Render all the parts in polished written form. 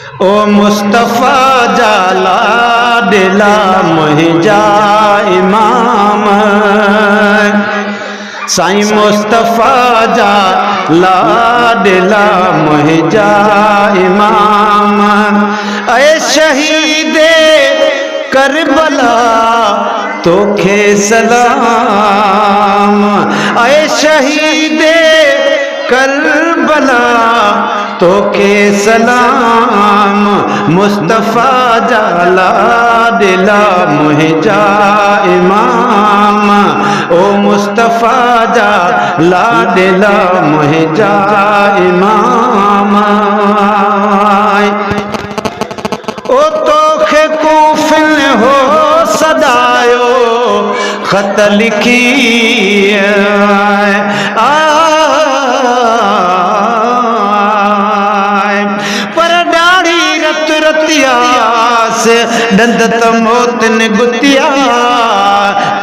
ओ मुस्तफ़ा जाला दिला मुहिंजा इमाम साईं मुस्तफ़ा जा लाडिला मुहिंजा इमाम ऐ शहीदे करबला तोखे सलाम ऐ शहीदे करबला तोखे सलाम मुस्तफ़ा जा लाडिला मुहिंजा इमाम ओ मुस्तफ़ा जा लाडिला मुहिंजा इमाम ओ तोखे कूफिल हो सदायो ख़त लिखी पर डाढ़ी रत रतिया से डंद तमोतन गुतिया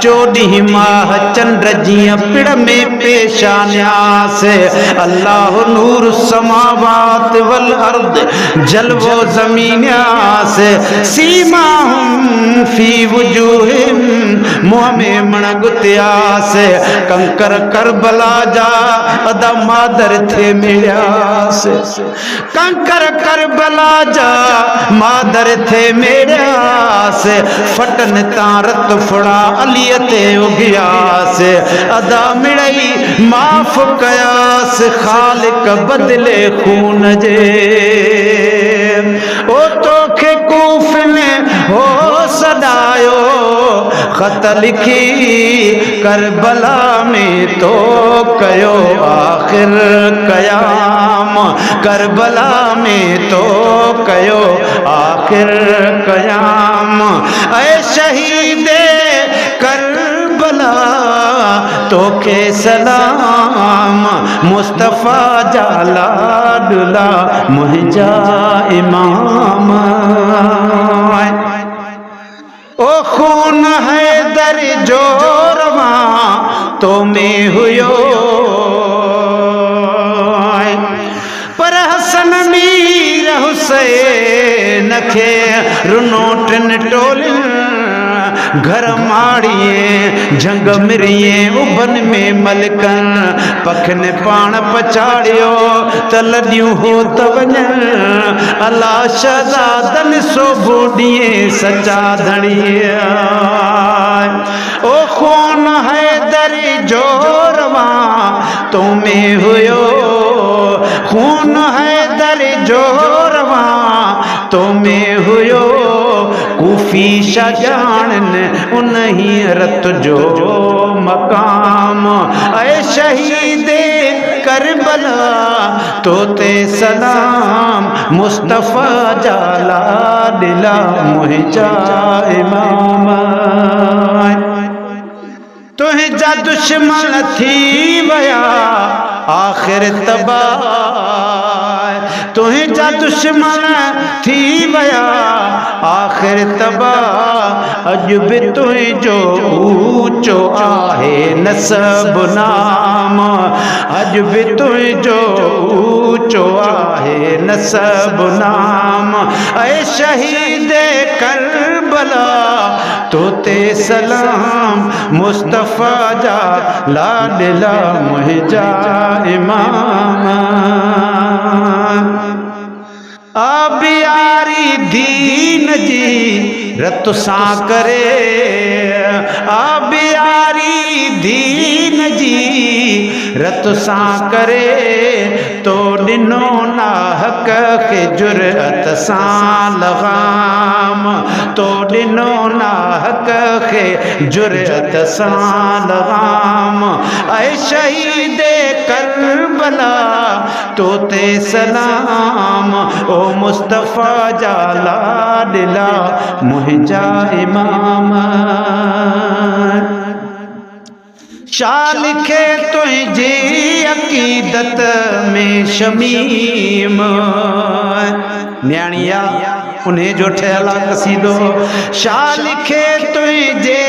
14 माह चंद्र जिया पिड़ में पेशानिया से अल्लाह नूर समावात वल अर्द जलवो जमीनिया से सीमा फी वजूहिम मुँह में मणगुतिया से कंकर करबला जा अदा मादर थे मेरा से कंकर करबला जा मादर थे मेरा से फटन तारत फुड़ा अलियते उगिया से अदा मिड़ई माफ कयास खालिक बदले खून जे ओ तोखे कूफिल हो सदायो ख़त लिखी करबला में तो कयो आखिर कयाम करबला में तो कयो आखिर कयाम ऐ शहीदे करबला तोखे सलाम मुस्तफ़ा जा लाडला मुहिंजा इमाम ओ खून है दर जो रवा तो में हुयो पर हसन मीर हुसैन खे रुनोटन टोलिन घर माड़िए जंग मिरिए उभन में मलकन पखन पाण पचाड़ियो तलदियूं हो तवन अला शहजादन सो बूढ़िए सचा धड़िया ओ खून है दर जोरवा तो में हुयो खून है दर जोरवा तो में हुयो कूफी शाजान उन्हीं रत जो मकाम ऐ शहीदे करबला तोते सलाम मुस्तफ़ा जा लाडिला मुहिंजा इमाम तुहिंजा दुश्मन थी वया आखिर तबाह तुहिंजा दुश्मन थी वया आखिर तबाह अज भी तुझो ऊंचो आहे नसब नाम अज भी तुझो ऊंचो आहे नसब नाम ऐ शहीदे करबला तोते सलाम मुस्तफ़ा जा लाडिला मुहिंजा इमाम आबियारी दीन जी रत सां करे आबियारी दीन जी रत सां करे तो ॾिनो नाहक खे जुरअत सां लगाम तो ॾिनो नाहक खे जुरअत सां लगाम ऐ शहीदे करबला तोते सलाम ओ मुस्तफ़ा जा लाडिला मुहिंजा इमाम शाह लिखे तुझी अकीदत में शमीम न्याणिया उन्हें जो ठहला कसीदो शाह लिखे तुझे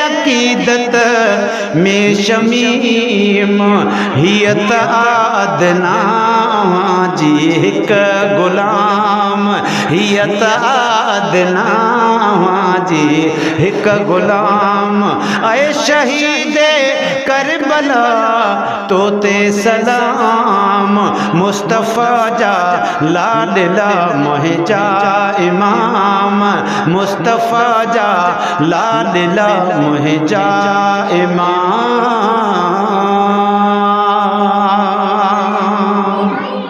अकीदत में शमीम हियत आदना जी हिक गुलाम हियत आदना जी हिक गुलाम ऐ शहीदे करबला तोते सलाम मुस्तफ़ा जा लाडला मुहिंजा इमाम मुस्तफ़ा जा लाडला मुहिंजा इमाम।